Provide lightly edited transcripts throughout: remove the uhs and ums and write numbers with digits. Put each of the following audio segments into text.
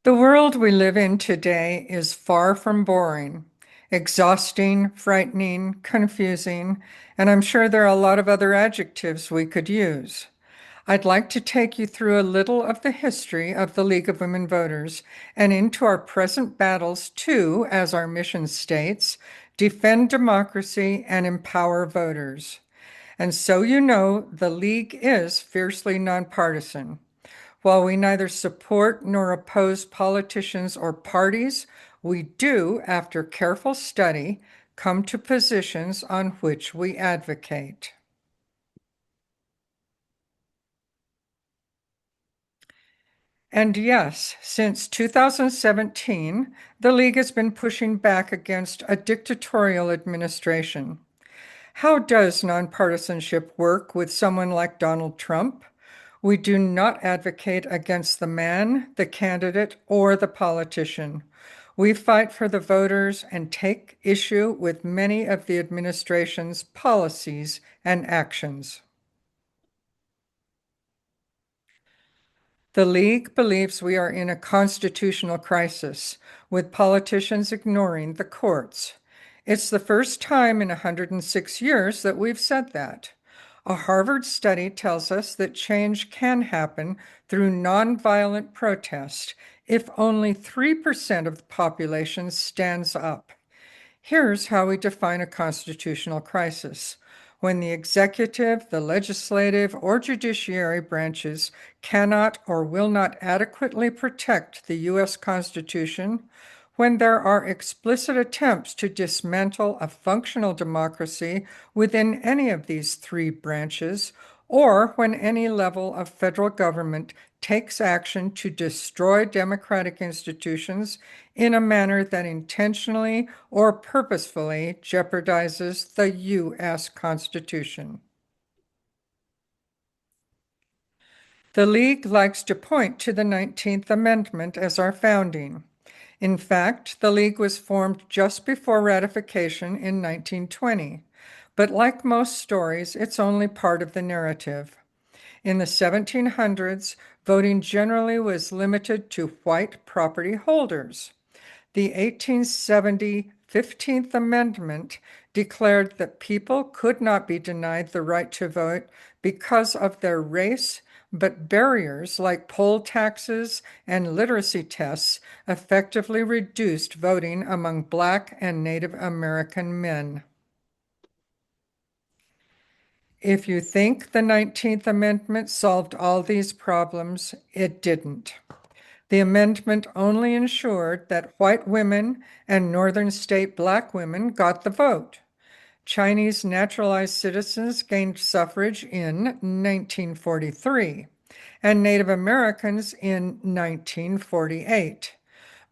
The world we live in today is far from boring, exhausting, frightening, confusing, and I'm sure there are a lot of other adjectives we could use. I'd like to take you through a little of the history of the League of Women Voters and into our present battles to, as our mission states, defend democracy and empower voters. And so you know, the League is fiercely nonpartisan. While we neither support nor oppose politicians or parties, we do, after careful study, come to positions on which we advocate. And yes, since 2017, the League has been pushing back against a dictatorial administration. How does nonpartisanship work with someone like Donald Trump? We do not advocate against the man, the candidate, or the politician. We fight for the voters and take issue with many of the administration's policies and actions. The League believes we are in a constitutional crisis, with politicians ignoring the courts. It's the first time in 106 years that we've said that. A Harvard study tells us that change can happen through nonviolent protest if only 3% of the population stands up. Here's how we define a constitutional crisis. When the executive, the legislative, or judiciary branches cannot or will not adequately protect the U.S. Constitution, when there are explicit attempts to dismantle a functional democracy within any of these three branches, or when any level of federal government takes action to destroy democratic institutions in a manner that intentionally or purposefully jeopardizes the U.S. Constitution. The League likes to point to the 19th Amendment as our founding. In fact, the League was formed just before ratification in 1920, but like most stories, it's only part of the narrative. In the 1700s, voting generally was limited to white property holders. The 1870 15th Amendment declared that people could not be denied the right to vote because of their race, but barriers like poll taxes and literacy tests effectively reduced voting among Black and Native American men. If you think the 19th Amendment solved all these problems, it didn't. The amendment only ensured that white women and northern state Black women got the vote. Chinese naturalized citizens gained suffrage in 1943 and Native Americans in 1948.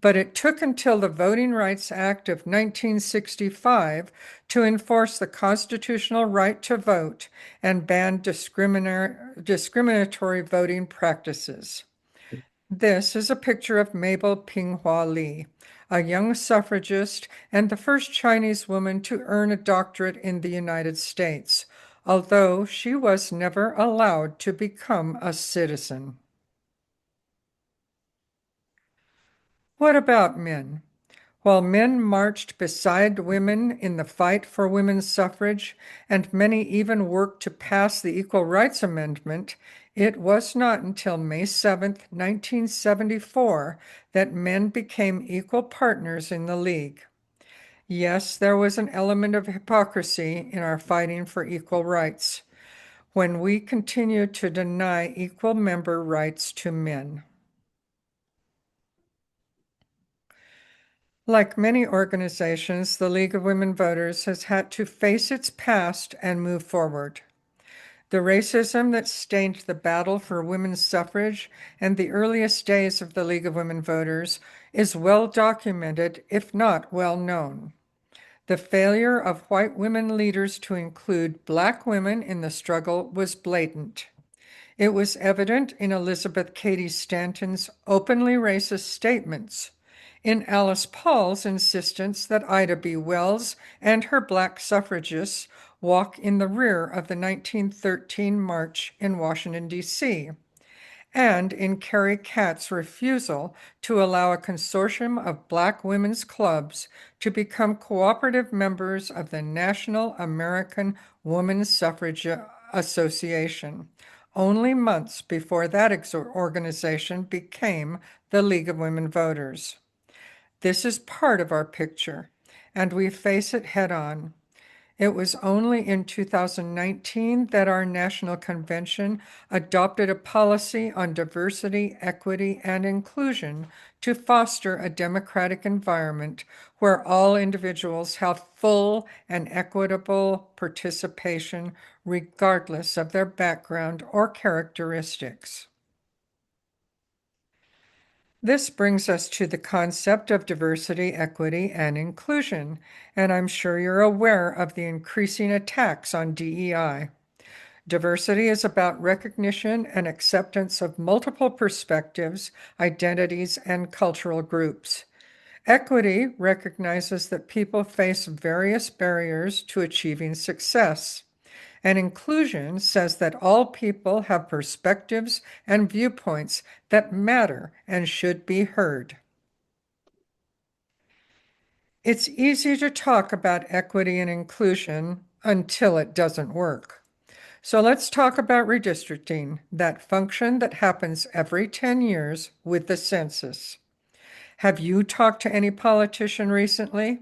But it took until the Voting Rights Act of 1965 to enforce the constitutional right to vote and ban discriminatory voting practices. This is a picture of Mabel Pinghua Li, a young suffragist and the first Chinese woman to earn a doctorate in the United States, although she was never allowed to become a citizen. What about men? While men marched beside women in the fight for women's suffrage, and many even worked to pass the Equal Rights Amendment, it was not until May 7, 1974, that men became equal partners in the League. Yes, there was an element of hypocrisy in our fighting for equal rights when we continued to deny equal member rights to men. Like many organizations, the League of Women Voters has had to face its past and move forward. The racism that stained the battle for women's suffrage and the earliest days of the League of Women Voters is well documented, if not well known. The failure of white women leaders to include Black women in the struggle was blatant. It was evident in Elizabeth Cady Stanton's openly racist statements, in Alice Paul's insistence that Ida B. Wells and her Black suffragists walk in the rear of the 1913 march in Washington, D.C., and in Carrie Katz's refusal to allow a consortium of Black women's clubs to become cooperative members of the National American Women's Suffrage Association, only months before that organization became the League of Women Voters. This is part of our picture, and we face it head on. It was only in 2019 that our national convention adopted a policy on diversity, equity, and inclusion to foster a democratic environment where all individuals have full and equitable participation regardless of their background or characteristics. This brings us to the concept of diversity, equity, and inclusion, and I'm sure you're aware of the increasing attacks on DEI. Diversity is about recognition and acceptance of multiple perspectives, identities, and cultural groups. Equity recognizes that people face various barriers to achieving success. And inclusion says that all people have perspectives and viewpoints that matter and should be heard. It's easy to talk about equity and inclusion until it doesn't work. So let's talk about redistricting, that function that happens every 10 years with the census. Have you talked to any politician recently?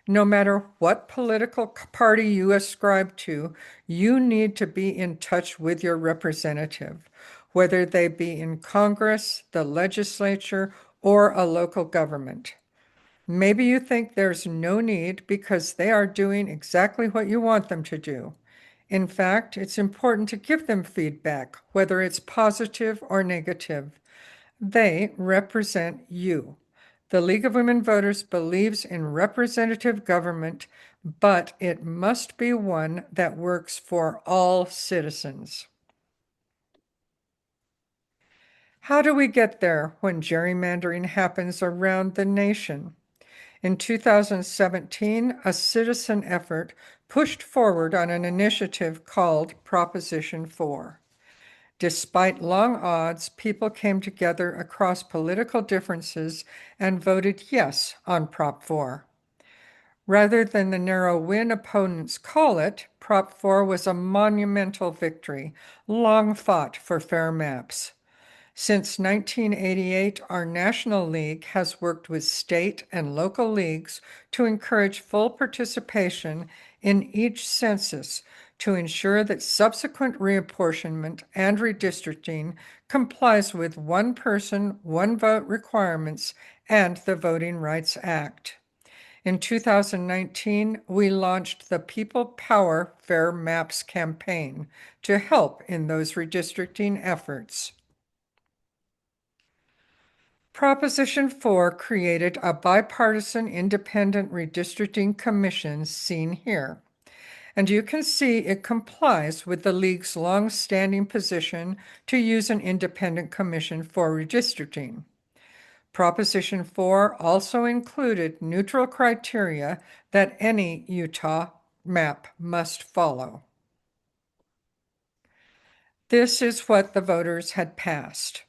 No matter what political party you ascribe to, you need to be in touch with your representative, whether they be in Congress, the legislature, or a local government. Maybe you think there's no need because they are doing exactly what you want them to do. In fact, it's important to give them feedback, whether it's positive or negative. They represent you. The League of Women Voters believes in representative government, but it must be one that works for all citizens. How do we get there when gerrymandering happens around the nation? In 2017, a citizen effort pushed forward on an initiative called Proposition 4. Despite long odds, people came together across political differences and voted yes on Prop 4. Rather than the narrow win opponents call it, Prop 4 was a monumental victory, long fought for fair maps. Since 1988, our National League has worked with state and local leagues to encourage full participation in each census to ensure that subsequent reapportionment and redistricting complies with one person, one vote requirements and the Voting Rights Act. In 2019, we launched the People Power Fair Maps campaign to help in those redistricting efforts. Proposition 4 created a bipartisan independent redistricting commission seen here. And you can see it complies with the League's long-standing position to use an independent commission for redistricting. Proposition 4 also included neutral criteria that any Utah map must follow. This is what the voters had passed.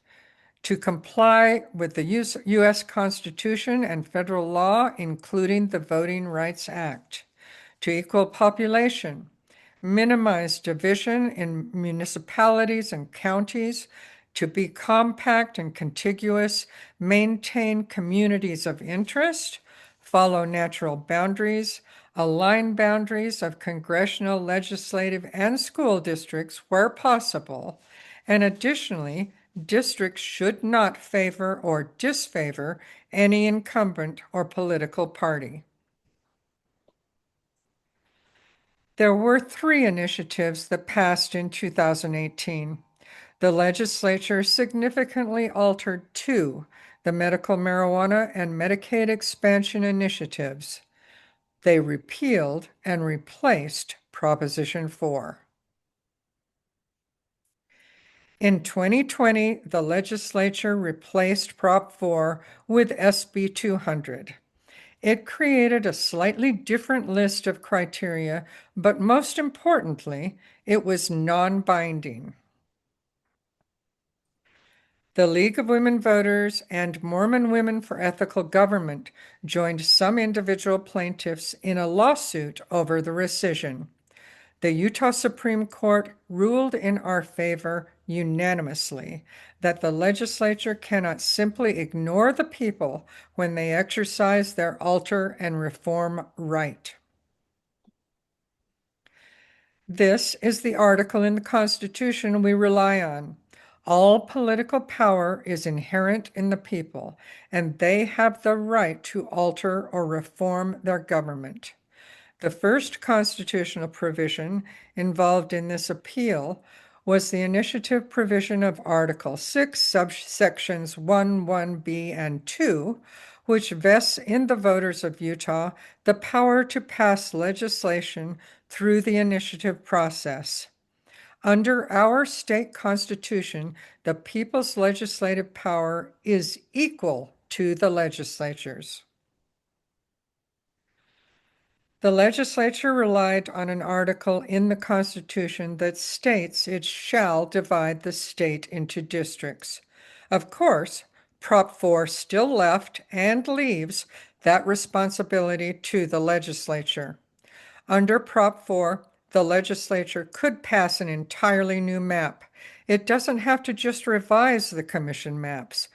To comply with the U.S. Constitution and federal law, including the Voting Rights Act, to equal population, minimize division in municipalities and counties, to be compact and contiguous, maintain communities of interest, follow natural boundaries, align boundaries of congressional, legislative, and school districts where possible, and additionally, districts should not favor or disfavor any incumbent or political party. There were 3 initiatives that passed in 2018. The legislature significantly altered 2, the medical marijuana and Medicaid expansion initiatives. They repealed and replaced Proposition 4. In 2020, the legislature replaced Prop 4 with SB 200. It created a slightly different list of criteria, but most importantly, it was non-binding. The League of Women Voters and Mormon Women for Ethical Government joined some individual plaintiffs in a lawsuit over the rescission. The Utah Supreme Court ruled in our favor unanimously that the legislature cannot simply ignore the people when they exercise their alter and reform right. This is the article in the Constitution we rely on. All political power is inherent in the people, and they have the right to alter or reform their government. The first constitutional provision involved in this appeal was the initiative provision of Article 6, subsections 1, 1b, and 2, which vests in the voters of Utah the power to pass legislation through the initiative process. Under our state constitution, the people's legislative power is equal to the legislature's. The legislature relied on an article in the Constitution that states it shall divide the state into districts. Of course, Prop 4 still left and leaves that responsibility to the legislature. Under Prop 4, the legislature could pass an entirely new map. It doesn't have to just revise the commission maps,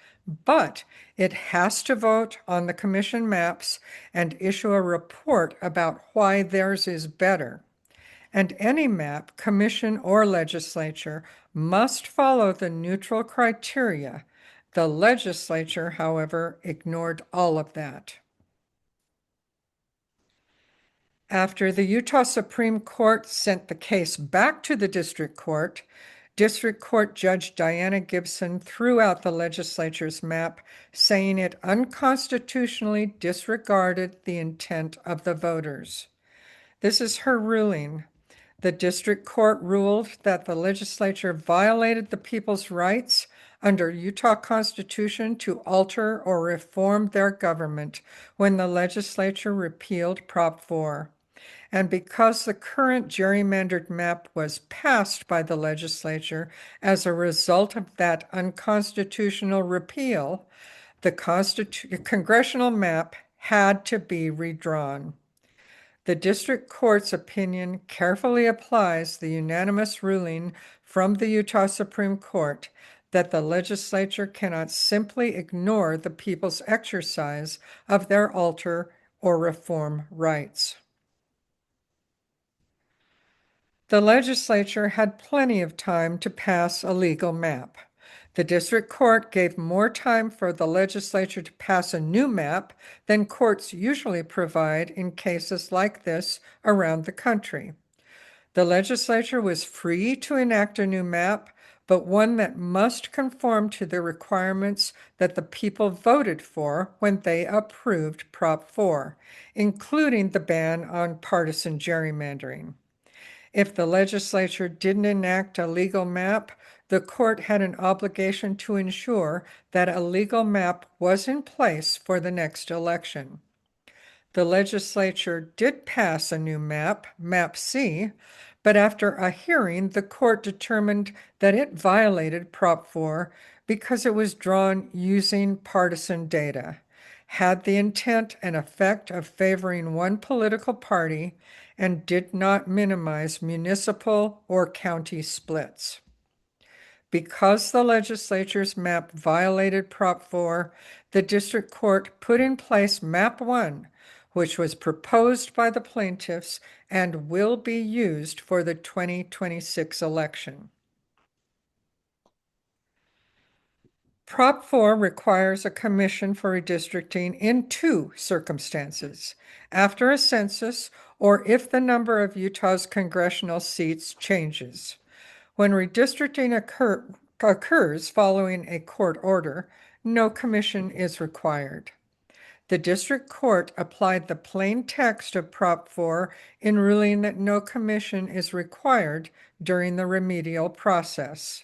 but it has to vote on the commission maps and issue a report about why theirs is better. And any map, commission, or legislature must follow the neutral criteria. The legislature, however, ignored all of that. After the Utah Supreme Court sent the case back to the District Court Judge Diana Gibson threw out the legislature's map, saying it unconstitutionally disregarded the intent of the voters. This is her ruling. The District Court ruled that the legislature violated the people's rights under Utah Constitution to alter or reform their government when the legislature repealed Prop 4. And because the current gerrymandered map was passed by the legislature as a result of that unconstitutional repeal, the congressional map had to be redrawn. The district court's opinion carefully applies the unanimous ruling from the Utah Supreme Court that the legislature cannot simply ignore the people's exercise of their alter or reform rights. The legislature had plenty of time to pass a legal map. The district court gave more time for the legislature to pass a new map than courts usually provide in cases like this around the country. The legislature was free to enact a new map, but one that must conform to the requirements that the people voted for when they approved Prop 4, including the ban on partisan gerrymandering. If the legislature didn't enact a legal map, the court had an obligation to ensure that a legal map was in place for the next election. The legislature did pass a new map, Map C, but after a hearing, the court determined that it violated Prop 4 because it was drawn using partisan data, had the intent and effect of favoring one political party, and did not minimize municipal or county splits. Because the legislature's map violated Prop 4, the district court put in place Map 1, which was proposed by the plaintiffs and will be used for the 2026 election. Prop 4 requires a commission for redistricting in two circumstances: after a census or if the number of Utah's congressional seats changes. When redistricting occurs following a court order, no commission is required. The district court applied the plain text of Prop 4 in ruling that no commission is required during the remedial process.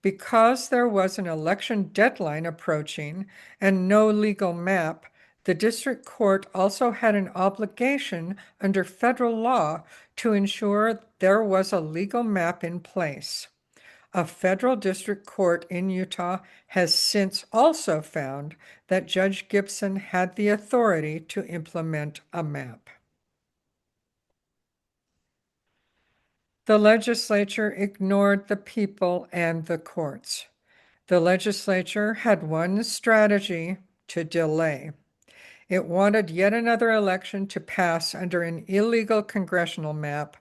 Because there was an election deadline approaching and no legal map, the district court also had an obligation under federal law to ensure there was a legal map in place. A federal district court in Utah has since also found that Judge Gibson had the authority to implement a map. The legislature ignored the people and the courts. The legislature had one strategy: to delay. It wanted yet another election to pass under an illegal congressional map,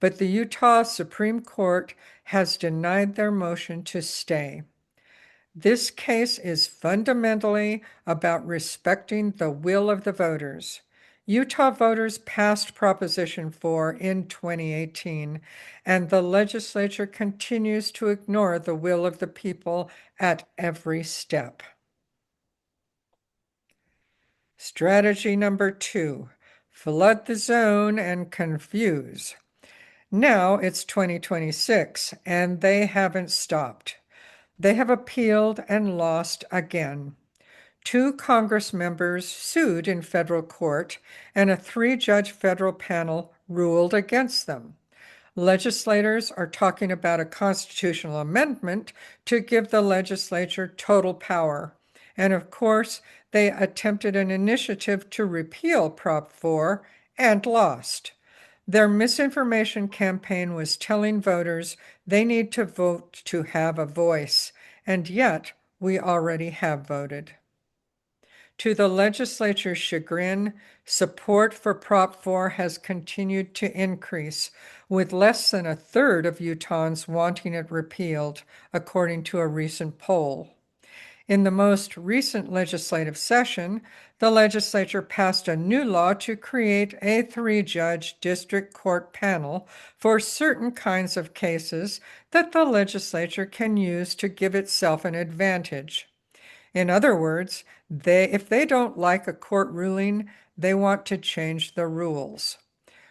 but the Utah Supreme Court has denied their motion to stay. This case is fundamentally about respecting the will of the voters. Utah voters passed Proposition 4 in 2018, and the legislature continues to ignore the will of the people at every step. Strategy number 2, flood the zone and confuse. Now it's 2026, and they haven't stopped. They have appealed and lost again. 2 Congress members sued in federal court, and a 3-judge federal panel ruled against them. Legislators are talking about a constitutional amendment to give the legislature total power. And of course, they attempted an initiative to repeal Prop 4 and lost. Their misinformation campaign was telling voters they need to vote to have a voice, and yet we already have voted. To the legislature's chagrin, support for Prop 4 has continued to increase, with less than a third of Utahns wanting it repealed, according to a recent poll. In the most recent legislative session, the legislature passed a new law to create a 3-judge district court panel for certain kinds of cases that the legislature can use to give itself an advantage. In other words, if they don't like a court ruling, they want to change the rules.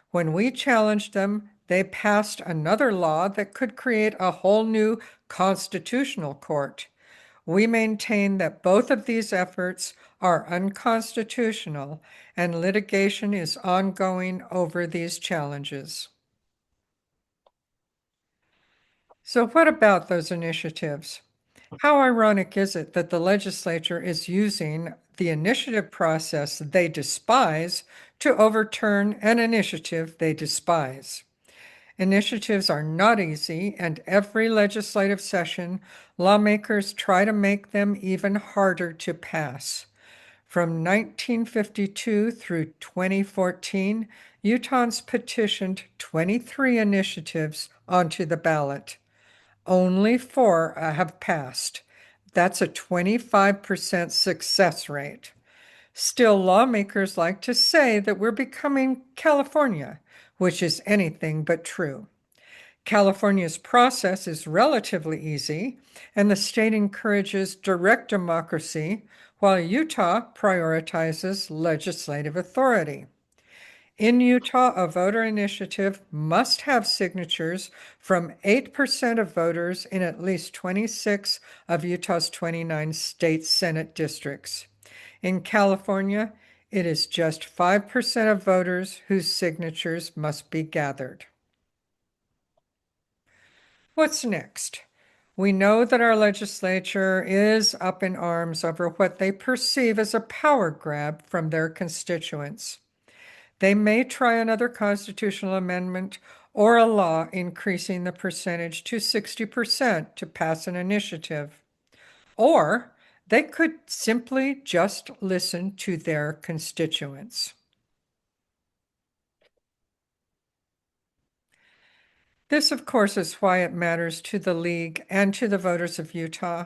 When we challenged them, they passed another law that could create a whole new constitutional court. We maintain that both of these efforts are unconstitutional, and litigation is ongoing over these challenges. So what about those initiatives? How ironic is it that the legislature is using the initiative process they despise to overturn an initiative they despise? Initiatives are not easy, and every legislative session, lawmakers try to make them even harder to pass. From 1952 through 2014, Utahns petitioned 23 initiatives onto the ballot. Only 4 have passed. That's a 25% success rate. Still, lawmakers like to say that we're becoming California, which is anything but true. California's process is relatively easy, and the state encourages direct democracy, while Utah prioritizes legislative authority. In Utah, a voter initiative must have signatures from 8% of voters in at least 26 of Utah's 29 state Senate districts. In California, it is just 5% of voters whose signatures must be gathered. What's next? We know that our legislature is up in arms over what they perceive as a power grab from their constituents. They may try another constitutional amendment or a law increasing the percentage to 60% to pass an initiative. Or they could simply just listen to their constituents. This, of course, is why it matters to the League and to the voters of Utah.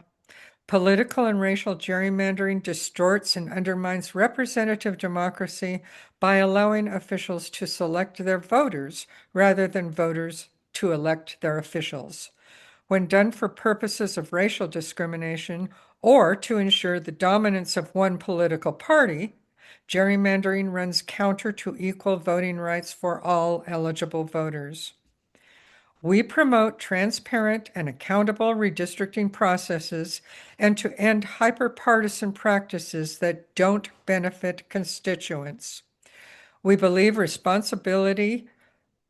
Political and racial gerrymandering distorts and undermines representative democracy by allowing officials to select their voters rather than voters to elect their officials. When done for purposes of racial discrimination or to ensure the dominance of one political party, gerrymandering runs counter to equal voting rights for all eligible voters. We promote transparent and accountable redistricting processes and to end hyper-partisan practices that don't benefit constituents. We believe responsibility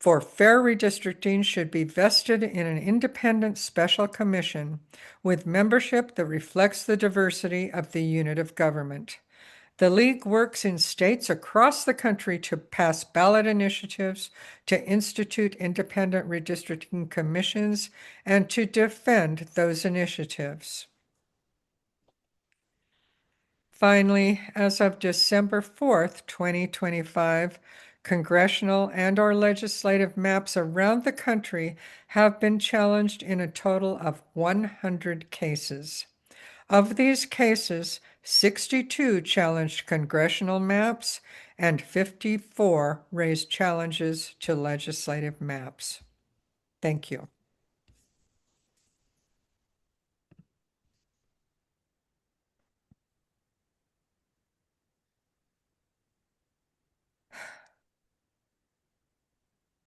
for fair redistricting should be vested in an independent special commission with membership that reflects the diversity of the unit of government. The League works in states across the country to pass ballot initiatives, to institute independent redistricting commissions, and to defend those initiatives. Finally, as of December 4th, 2025, congressional and/or legislative maps around the country have been challenged in a total of 100 cases. Of these cases, 62 challenged congressional maps and 54 raised challenges to legislative maps. Thank you.